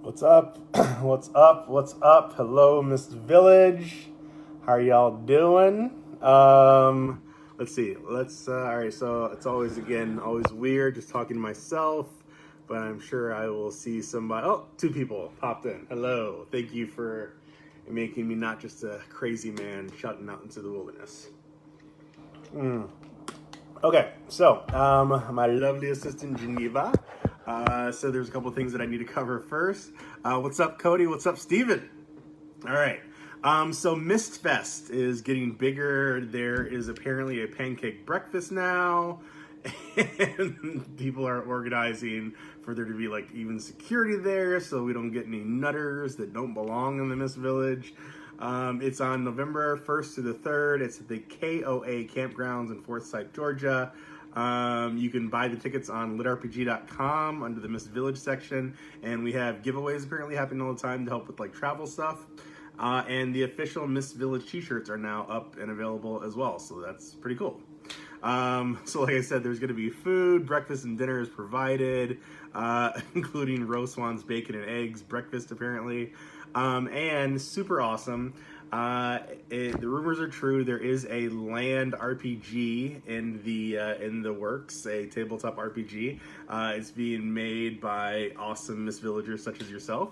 What's up? What's up? What's up? Hello, Mist Village. How are y'all doing? Let's see. All right. So it's always weird just talking to myself, but I'm sure I will see somebody. Oh, two people popped in. Hello. Thank you for making me not just a crazy man shouting out into the wilderness. Okay, so my lovely assistant Geneva. So there's a couple things that I need to cover first. What's up, Cody? What's up, Steven? All right. So Mistfest is getting bigger. There is apparently a pancake breakfast now, and people are organizing for there to be like even security there, so we don't get any nutters that don't belong in the Mist Village. It's on November 1st to the 3rd. It's at the KOA Campgrounds in Forsyth, Georgia. You can buy the tickets on litrpg.com under the Mist Village section, and we have giveaways apparently happening all the time to help with like travel stuff. And the official Mist Village t-shirts are now up and available as well, so that's pretty cool. So like I said, there's going to be food, breakfast and dinner is provided, including Roswan's bacon and eggs breakfast apparently. And super awesome. The rumors are true. There is a land RPG in the works, a tabletop RPG. It's being made by awesome Mist Villagers such as yourself.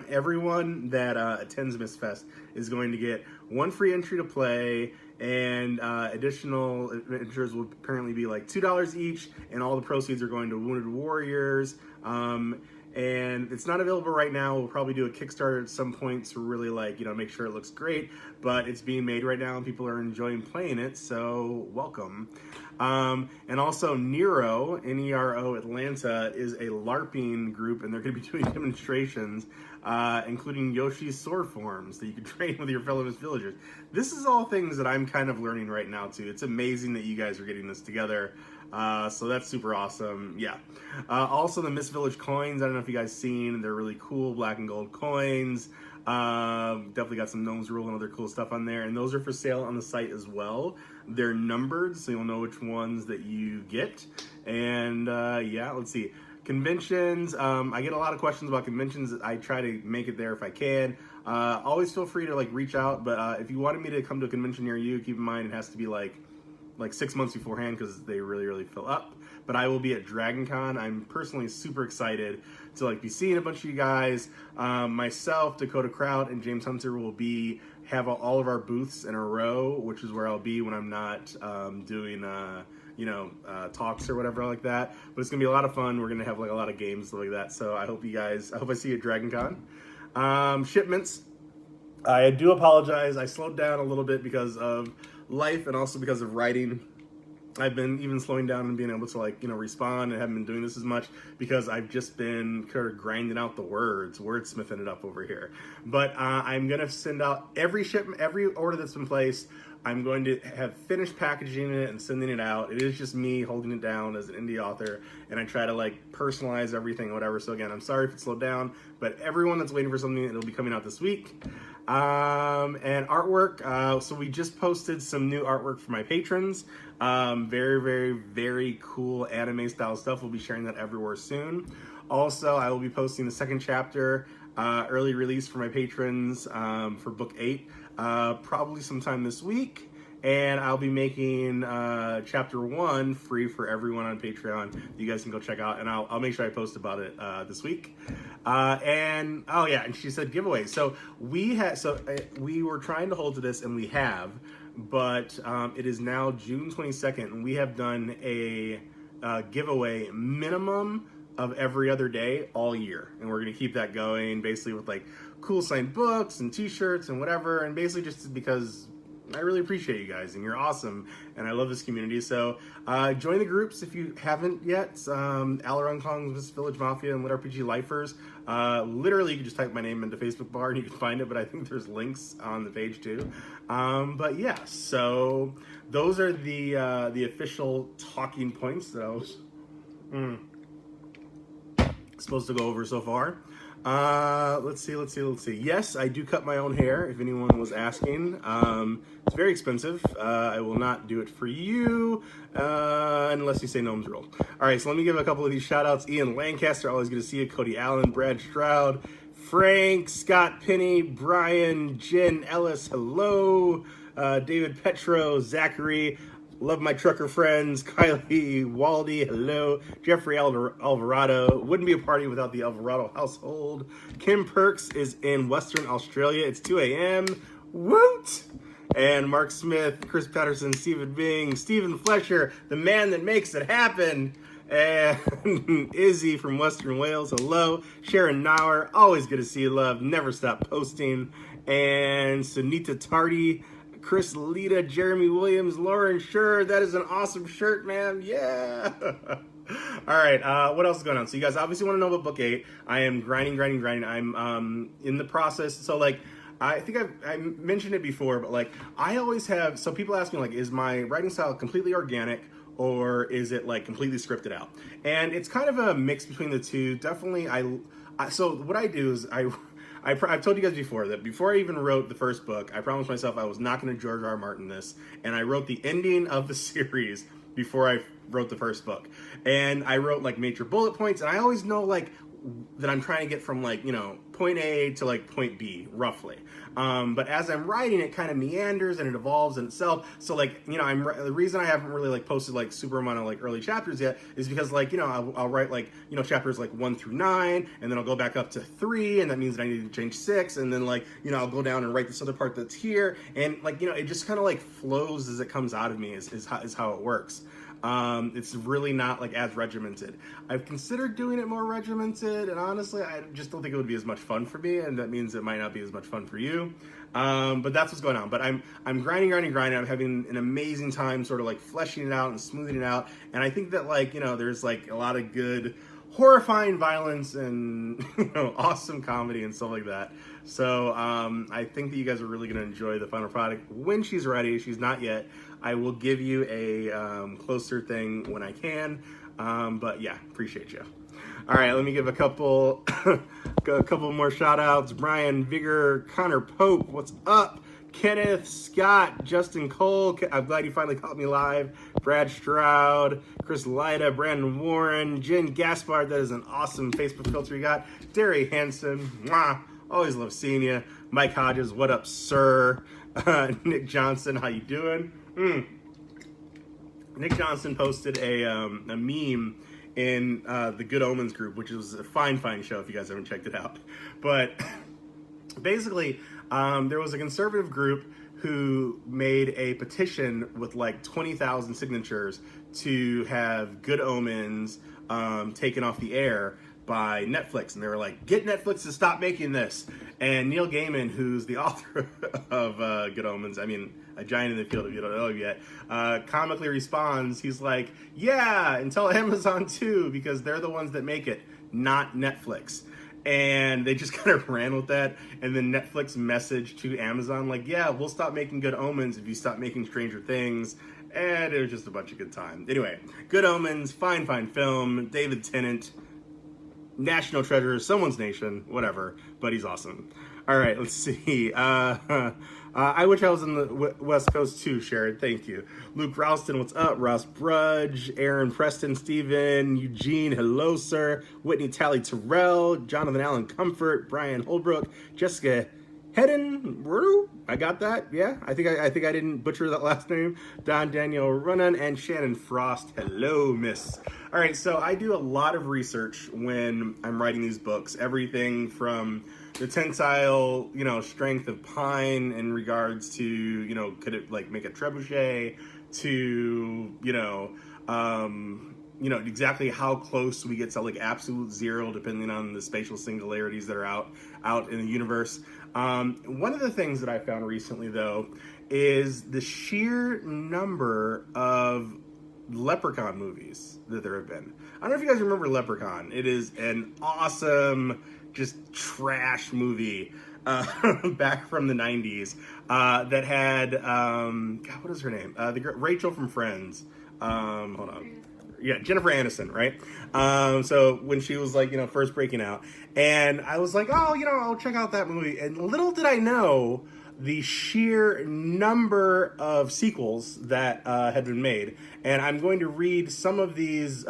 Everyone that attends Mistfest is going to get one free entry to play, and additional adventures will apparently be like $2 each, and all the proceeds are going to Wounded Warriors. And it's not available right now. We'll probably do a Kickstarter at some point to really make sure it looks great, but it's being made right now and people are enjoying playing it, so welcome. And also Nero, N-E-R-O Atlanta, is a LARPing group, and they're going to be doing demonstrations, including Yoshi's sword forms that you can train with your fellow Mist Villagers. This is all things that I'm kind of learning right now too. It's amazing that you guys are getting this together. So that's super awesome. Yeah. Also the Mist Village coins. I don't know if you guys seen. They're really cool black and gold coins. Definitely got some Gnomes Rule and other cool stuff on there. And those are for sale on the site as well. They're numbered, so you'll know which ones that you get. And yeah, let's see. Conventions. I get a lot of questions about conventions. I try to make it there if I can. Always feel free to reach out. But if you wanted me to come to a convention near you, keep in mind it has to be like 6 months beforehand because they really fill up. But I will be at Dragon Con. I'm personally super excited to be seeing a bunch of you guys. Myself, Dakota Kraut, and James Hunter will have all of our booths in a row, which is where I'll be when I'm not doing talks or whatever like that. But it's gonna be a lot of fun. We're gonna have a lot of games, stuff like that. So I hope I see you at Dragon Con. Shipments. I do apologize. I slowed down a little bit because of life and also because of writing. I've been even slowing down and being able to respond, and haven't been doing this as much because I've just been kind of grinding out the wordsmithing it up over here. But I'm gonna send out every order that's been placed. I'm going to have finished packaging it and sending it out. It is just me holding it down as an indie author, and I try to personalize everything or whatever. So again, I'm sorry if it slowed down, but everyone that's waiting for something, it'll be coming out this week. And artwork. So we just posted some new artwork for my patrons. Very cool anime style stuff. We'll be sharing that everywhere soon. Also, I will be posting the second chapter, early release for my patrons for book 8, probably sometime this week. And I'll be making chapter 1 free for everyone on Patreon. You guys can go check out, and I'll make sure I post about it this week. And oh yeah, and she said giveaway. So we were trying to hold to this, and we have, but it is now June 22nd, and we have done a giveaway minimum of every other day all year, and we're gonna keep that going, basically with cool signed books and T-shirts and whatever, and basically just because I really appreciate you guys, and you're awesome, and I love this community. So join the groups if you haven't yet. Aleron Kong's Mist Village Mafia and LitRPG Lifers. Literally, you can just type my name into Facebook bar and you can find it, but I think there's links on the page too. But yeah, so those are the official talking points that I was supposed to go over so far. Let's see. Yes, I do cut my own hair, if anyone was asking. It's very expensive. I will not do it for you, unless you say gnome's rule. All right, so let me give a couple of these shout outs. Ian Lancaster, always good to see you. Cody Allen, Brad Stroud, Frank, Scott Penny, Brian, Jen Ellis, hello. David Petro, Zachary, love my trucker friends, Kylie, Waldy, hello, Jeffrey Alvarado, wouldn't be a party without the Alvarado household. Kim Perks is in Western Australia, it's 2 a.m., woot! And Mark Smith, Chris Patterson, Stephen Bing, Stephen Fletcher, the man that makes it happen. And Izzy from Western Wales, hello. Sharon Nauer, always good to see you, love, never stop posting. And Sunita Tardy, Chris Lita, Jeremy Williams, Lauren Schur, that is an awesome shirt, man, yeah. All right, what else is going on? So you guys obviously want to know about book 8. I am grinding. I'm in the process, so like, I think I mentioned it before, but like, I always have, so people ask me like, is my writing style completely organic, or is it like completely scripted out? And it's kind of a mix between the two. Definitely, so what I do is I've told you guys before that before I even wrote the first book, I promised myself I was not going to George R. R. Martin this, and I wrote the ending of the series before I wrote the first book. And I wrote like major bullet points, and I always know like that I'm trying to get from like, you know, point A to like point B, roughly. But as I'm writing, it kind of meanders and it evolves in itself. So like, you know, the reason I haven't really like posted like super amount of like early chapters yet is because like, you know, I'll write like, you know, chapters like 1 through 9, and then I'll go back up to 3, and that means that I need to change 6, and then like, you know, I'll go down and write this other part that's here, and like, you know, it just kind of like flows as it comes out of me is how it works. It's really not like as regimented. I've considered doing it more regimented, and honestly, I just don't think it would be as much fun for me, and that means it might not be as much fun for you. But that's what's going on. But I'm grinding. I'm having an amazing time sort of like fleshing it out and smoothing it out. And I think that like, you know, there's like a lot of good horrifying violence and, you know, awesome comedy and stuff like that. So I think that you guys are really going to enjoy the final product when she's ready. She's not yet. I will give you a closer thing when I can. But yeah, appreciate you. All right, let me give a couple more shout outs. Brian Vigor, Connor Pope, what's up? Kenneth, Scott, Justin Cole, I'm glad you finally caught me live. Brad Stroud, Chris Lida, Brandon Warren, Jen Gaspard, that is an awesome Facebook filter you got. Derry Hansen, mwah, always love seeing you. Mike Hodges, what up, sir? Nick Johnson, how you doing? Nick Johnson posted a meme in the Good Omens group, which is a fine show if you guys haven't checked it out. But basically, there was a conservative group who made a petition with like 20,000 signatures to have Good Omens taken off the air by Netflix. And they were like, get Netflix to stop making this. And Neil Gaiman, who's the author of Good Omens, I mean, a giant in the field if you don't know yet, comically responds, he's like, yeah, and tell Amazon too, because they're the ones that make it, not Netflix. And they just kind of ran with that. And then Netflix messaged to Amazon like, yeah, we'll stop making Good Omens if you stop making Stranger Things. And it was just a bunch of good time. Anyway, Good Omens, fine film, David Tennant, national treasure, someone's nation, whatever, but he's awesome. All right, let's see. I wish I was in the West Coast too, Sharon. Thank you. Luke Ralston, what's up? Ross Brudge, Aaron Preston, Steven, Eugene, hello, sir. Whitney Tally Terrell, Jonathan Allen Comfort, Brian Holbrook, Jessica Hedden, I got that. Yeah, I think I didn't butcher that last name. Don Daniel Runnan and Shannon Frost. Hello, miss. All right, so I do a lot of research when I'm writing these books. Everything from the tensile, you know, strength of pine in regards to, you know, could it like make a trebuchet, to, you know, exactly how close we get to like absolute zero, depending on the spatial singularities that are out in the universe. One of the things that I found recently, though, is the sheer number of Leprechaun movies that there have been. I don't know if you guys remember Leprechaun. It is an awesome, just trash movie back from the 90s that had, God, what is her name? Rachel from Friends. Hold on. Jennifer Aniston, right? So when she was like, first breaking out, and I was like, oh, I'll check out that movie. And little did I know the sheer number of sequels that had been made. And I'm going to read some of these.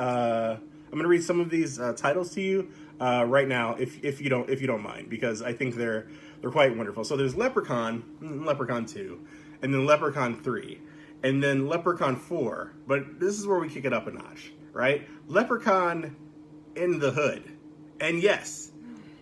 Titles to you right now, if you don't mind, because I think they're quite wonderful. So there's Leprechaun, Leprechaun 2, and then Leprechaun 3, and then Leprechaun 4. But this is where we kick it up a notch, right? Leprechaun in the Hood, and yes,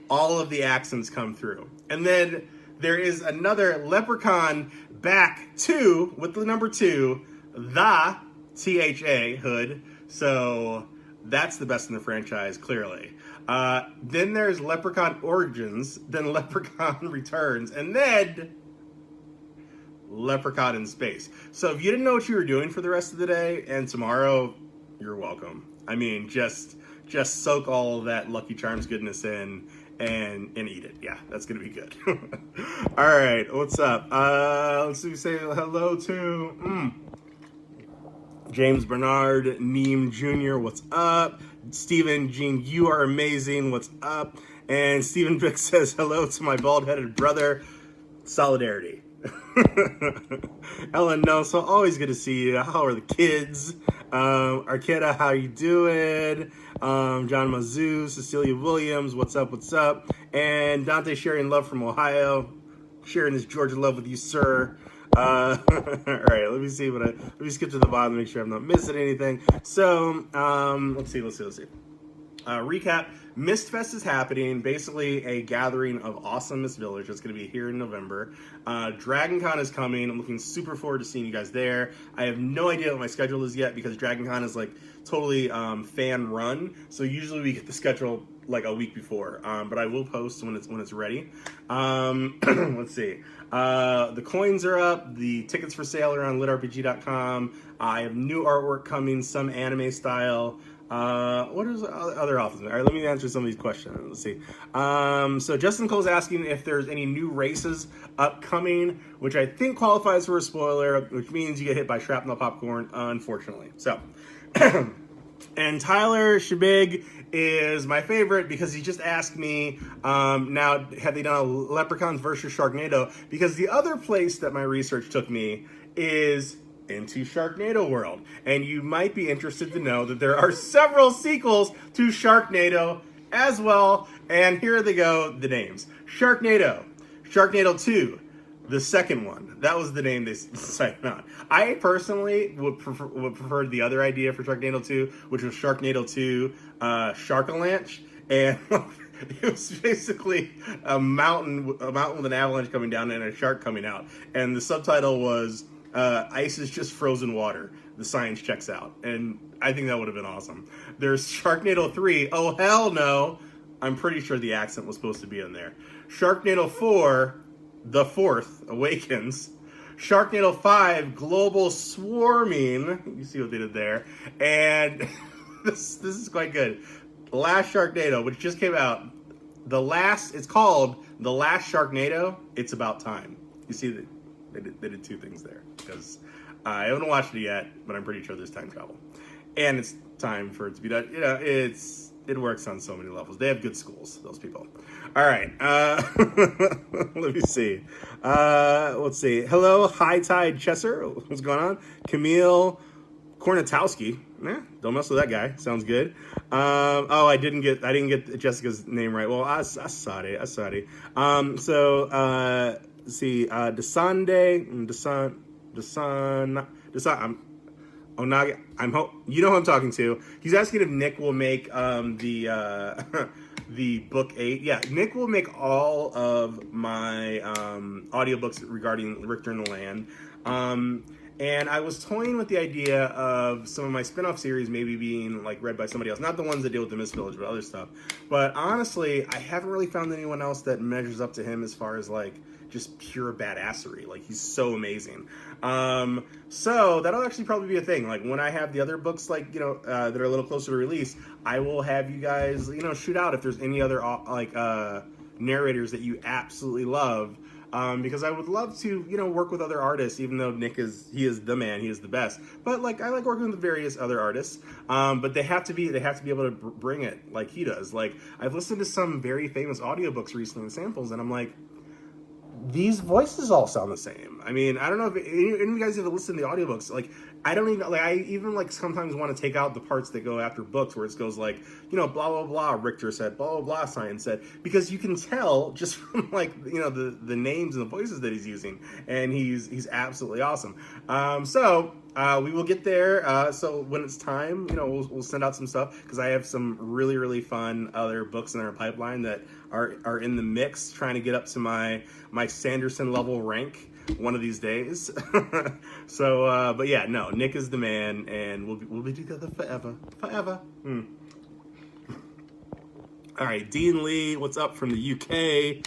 all of the accents come through. And then there is another Leprechaun Back 2 with the number 2, the THA Hood. So that's the best in the franchise, clearly. Then there's Leprechaun Origins, then Leprechaun Returns, and then Leprechaun in Space. So if you didn't know what you were doing for the rest of the day and tomorrow, you're welcome. I mean, just soak all of that Lucky Charms goodness in and eat it. Yeah, that's gonna be good. All right, what's up? Let's see, say hello to James Bernard Neem Jr. What's up? Stephen Jean, you are amazing. What's up? And Stephen Vick says hello to my bald-headed brother. Solidarity. Ellen Nelson, always good to see you. How are the kids? Arqueta, how you doing? John Mazoo, Cecilia Williams, what's up, what's up? And Dante sharing love from Ohio, sharing his Georgia love with you, sir. All right, let me skip to the bottom to make sure I'm not missing anything. So, let's see. Recap. Mistfest is happening, basically a gathering of awesome Mist Village. It's going to be here in November. DragonCon is coming. I'm looking super forward to seeing you guys there. I have no idea what my schedule is yet because DragonCon is like totally fan run. So usually we get the schedule like a week before, but I will post when it's ready. Let's see. The coins are up. The tickets for sale are on litrpg.com. I have new artwork coming, some anime style. What is other offers? All right, let me answer some of these questions. Let's see. So Justin Cole's asking if there's any new races upcoming, which I think qualifies for a spoiler, which means you get hit by shrapnel popcorn, unfortunately. So, and Tyler Shabig is my favorite because he just asked me, now, have they done a Leprechauns versus Sharknado? Because the other place that my research took me is into Sharknado World. And you might be interested to know that there are several sequels to Sharknado as well. And here they go, the names. Sharknado 2, the second one. That was the name they decided on. I personally would prefer the other idea for Sharknado 2, which was Sharknado 2 Sharkalanche. And it was basically a mountain with an avalanche coming down and a shark coming out. And the subtitle was ice is just frozen water. The science checks out. And I think that would have been awesome. There's Sharknado 3. Oh, hell no. I'm pretty sure the accent was supposed to be in there. Sharknado 4, The Fourth Awakens. Sharknado 5, Global Swarming. You see what they did there. And this is quite good. Last Sharknado, which just came out. It's called The Last Sharknado. It's about time. You see that they did two things there. Because I haven't watched it yet, but I'm pretty sure there's time travel. And it's time for it to be done. It works on so many levels. They have good schools, those people. All right. Let me see. Let's see. Hello, High Tide Chesser. What's going on? Camille Kornatowski. Don't mess with that guy. Sounds good. I didn't get Jessica's name right. Well, Asadi. Let's see. Onaga, you know who I'm talking to. He's asking if Nick will make the book 8. Yeah, Nick will make all of my audiobooks regarding Richter and the Land. And I was toying with the idea of some of my spin-off series maybe being like read by somebody else. Not the ones that deal with the Mist Village, but other stuff. But honestly, I haven't really found anyone else that measures up to him as far as like just pure badassery. Like, he's so amazing. So that'll actually probably be a thing. Like, when I have the other books, like, that are a little closer to release, I will have you guys, shoot out if there's any other, narrators that you absolutely love. because I would love to, work with other artists, even though Nick he is the man, he is the best. But like, I like working with various other artists, but they have to be able to bring it like he does. Like, I've listened to some very famous audiobooks recently with samples, and I'm like, these voices all sound the same. I mean, I don't know if any of you guys have listened to the audiobooks. Like, I even like sometimes want to take out the parts that go after books where it goes like, blah, blah, blah, Richter said, blah, blah, blah, science said, because you can tell just from like, the names and the voices that he's using, and he's absolutely awesome. We will get there. So when it's time, we'll send out some stuff, because I have some really, really fun other books in our pipeline that are in the mix, trying to get up to my Sanderson level rank one of these days. But yeah, no, Nick is the man, and we'll be together forever. All right, Dean Lee, what's up from the UK?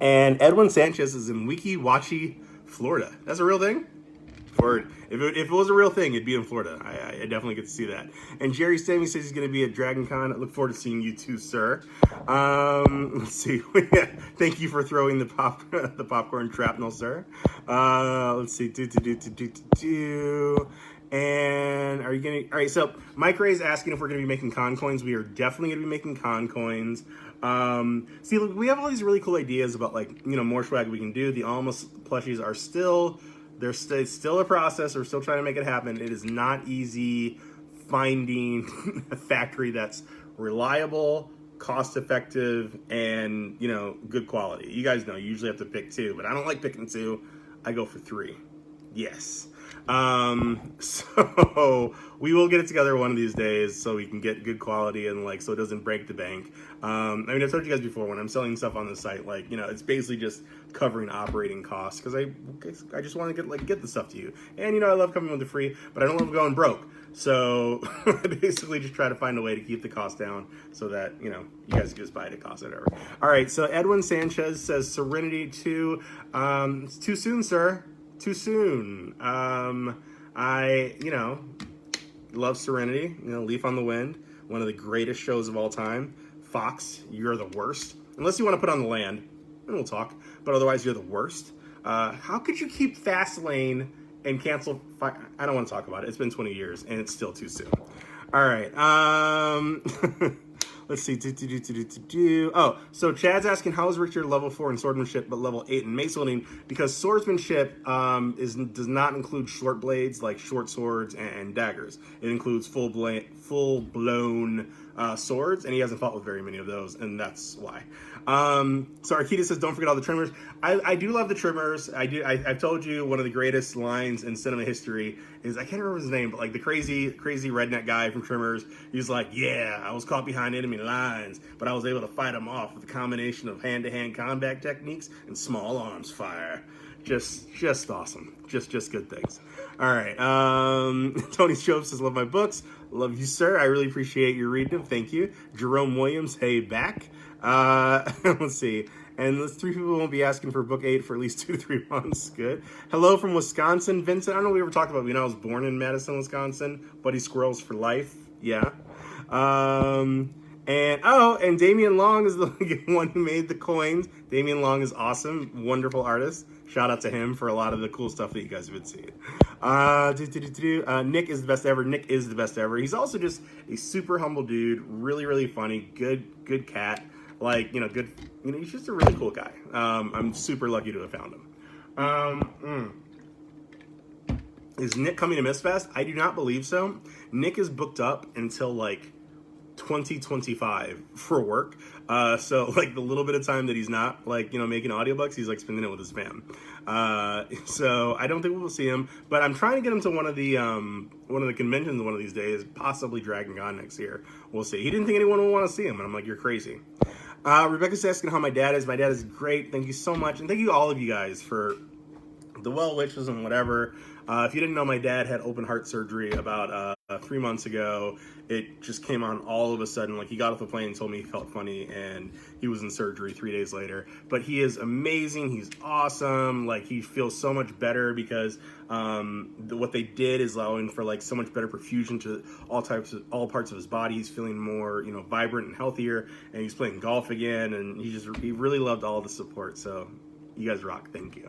And Edwin Sanchez is in Weeki Wachee, Florida. That's a real thing? If it was a real thing, it'd be in Florida. I definitely get to see that. And Jerry Sammy says he's going to be at Dragon Con. I look forward to seeing you too, sir. Let's see. Thank you for throwing the popcorn shrapnel, sir. Let's see. And are you going to... All right, so Mike Ray is asking if we're going to be making con coins. We are definitely going to be making con coins. See, look, we have all these really cool ideas about, like, more swag we can do. The Almost plushies are still... It's still a process. We're still trying to make it happen. It is not easy finding a factory that's reliable, cost-effective, and, good quality. You guys know you usually have to pick two, but I don't like picking two. I go for three. Yes. So we will get it together one of these days so we can get good quality and so it doesn't break the bank. I mean, I've told you guys before, when I'm selling stuff on the site, it's basically just covering operating costs, because I just want to get the stuff to you. And, I love coming with the free, but I don't love going broke. So I basically just try to find a way to keep the cost down so that, you guys can just buy it at cost, whatever. All right. So Edwin Sanchez says Serenity 2. It's too soon, sir. Too soon. I love Serenity. Leaf on the Wind, one of the greatest shows of all time. Fox, you're the worst. Unless you want to put on the land, and we'll talk. But otherwise, you're the worst. How could you keep Fastlane and cancel? I don't want to talk about it. It's been 20 years, and it's still too soon. All right. Let's see. Oh, so Chad's asking, how is Richard level 4 in swordsmanship but level 8 in mace wielding? Because swordsmanship does not include short blades like short swords and daggers. It includes full blown swords, and he hasn't fought with very many of those, and that's why. So Arkita says, don't forget all the trimmers. I do love the trimmers. I've told you one of the greatest lines in cinema history is, I can't remember his name, but the crazy redneck guy from Trimmers. He's like, yeah, I was caught behind enemy lines, but I was able to fight them off with a combination of hand-to-hand combat techniques and small arms fire. Just awesome. Just good things. All right. Tony Shope says, love my books. Love you, sir. I really appreciate you reading them. Thank you. Jerome Williams, hey, back. Let's see. And those 3 people won't be asking for book 8 for at least 2 to 3 months. Good. Hello from Wisconsin, Vincent. I don't know if we ever talked about, I was born in Madison, Wisconsin. Buddy Squirrels for life. Yeah. And Damian Long is the one who made the coins. Damian Long is awesome. Wonderful artist. Shout out to him for a lot of the cool stuff that you guys have been seeing. Nick is the best ever. Nick is the best ever. He's also just a super humble dude. Really, really funny. Good cat. Good. He's just a really cool guy. I'm super lucky to have found him. Is Nick coming to Mistfest? I do not believe so. Nick is booked up until 2025 for work. So the little bit of time that he's not making audiobooks, he's spending it with his fam. So I don't think we'll see him, but I'm trying to get him to one of the conventions one of these days, possibly Dragon Con next year. We'll see. He didn't think anyone would want to see him, and I'm like, you're crazy. Rebecca's asking how my dad is. My dad is great. Thank you so much. And thank you all of you guys for the well wishes and whatever. If you didn't know, my dad had open heart surgery about 3 months ago. It just came on all of a sudden. He got off the plane and told me he felt funny, and he was in surgery 3 days later. But he is amazing. He's awesome. He feels so much better because what they did is allowing for so much better perfusion to all parts of his body. He's feeling more vibrant and healthier, and he's playing golf again, and he really loved all the support. So You guys rock. Thank you.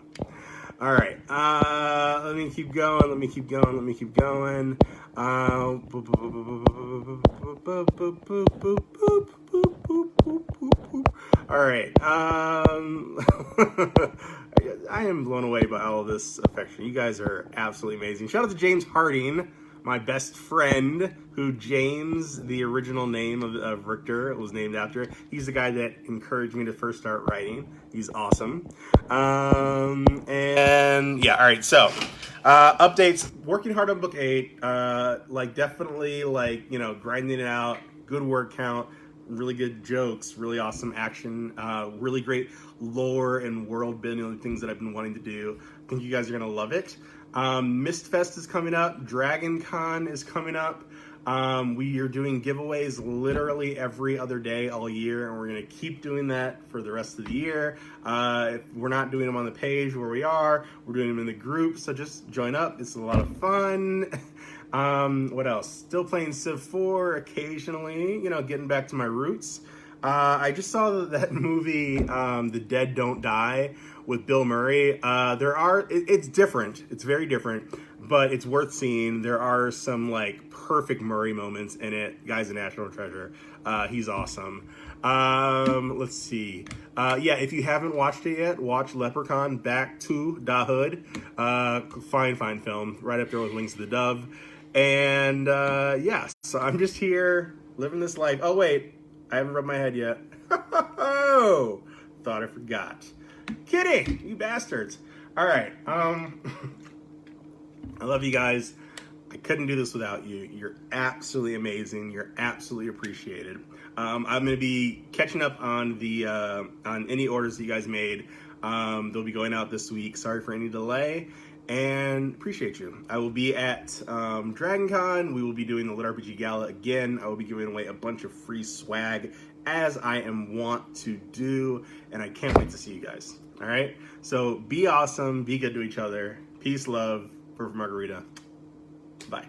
All right. Let me keep going. All right. I am blown away by all of this affection. You guys are absolutely amazing. Shout out to James Harding, my best friend, who James, the original name of Richter, was named after. He's the guy that encouraged me to first start writing. He's awesome. And yeah, all right. So, updates. Working hard on book 8. Definitely, grinding it out. Good word count. Really good jokes. Really awesome action. Really great lore and world building things that I've been wanting to do. I think you guys are gonna love it. Mistfest is coming up. Dragon Con is coming up. We are doing giveaways literally every other day all year, and we're going to keep doing that for the rest of the year. If we're not doing them on the page where we are, we're doing them in the group, so just join up. It's a lot of fun. What else? Still playing Civ 4 occasionally, getting back to my roots. I just saw that movie, The Dead Don't Die, with Bill Murray. It's different. It's very different, but it's worth seeing. There are some perfect Murray moments in it. Guy's a national treasure. He's awesome. Let's see. If you haven't watched it yet, watch Leprechaun Back to Da Hood. Fine film. Right up there with Wings of the Dove. And so I'm just here living this life. Oh wait, I haven't rubbed my head yet. Oh, thought I forgot. Kidding, you bastards. All right. I love you guys. I couldn't do this without you. You're absolutely amazing. You're absolutely appreciated. I'm going to be catching up on the on any orders that you guys made. They'll be going out this week. Sorry for any delay. And appreciate you. I will be at Dragon Con. We will be doing the LitRPG Gala again. I will be giving away a bunch of free swag, as I am wont to do, and I can't wait to see you guys. All right? So be awesome. Be good to each other. Peace, love. For Margarita. Bye.